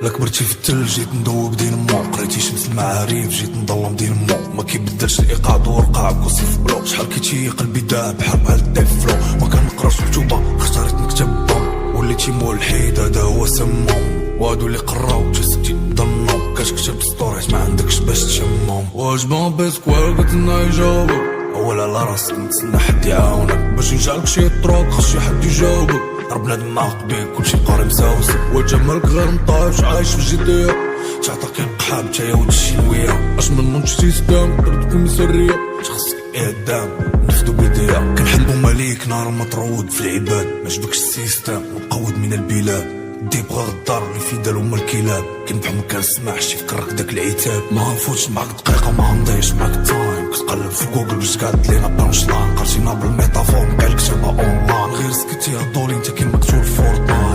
لا كبرتي في التل جيت ندوب دين مو، قريتي شمس المعاريف جيت نظلم دين مو، ما كيبدلش الايقاع دور قاع بكوسي في بلوك، شحال كيتي قلبي داب بحال بحال الديفلو، ما كنقراش مكتوبه اختاريت نكتب بوم، وليتي ملحد هذا هو سموم، وهادو اللي قراو جسدي ضنو، كتكتب ستوريز ما عندكش باش تشمهم، واش بون بيسكوال قلتلنا يجاوبك، اول على راسك نتسنى حد يعاونك، باش ينجعلك شي طروق خاص شي حد يجاوبك، ربنا دماغ بيك كلشي قاري مساوسك، وجمالك غير مطايفش عايش في الجدية، تعطاك القحاب تايا ود الشنوية، اش من منش سيستم تردكم مسرية، تخصك اعدام نفدو بيديا، كنحبو مليك نار مطرود في العباد، مجبكش السيستم مقود من البلاد، دي بغا غدار اللي في دالو هما الكلاب، كنبحو مكنسمعش يفكرك داك العتاب، ما نفوتش معاك دقيقة ما نضيعش معاك التايم، كتقلب في جوجل باش تقعد لينا بانش لاين، قرتينا بالميتافور مكاع الكتابة اونلاين، غير سكتي هادولي انت كي مقتول فورتنايت.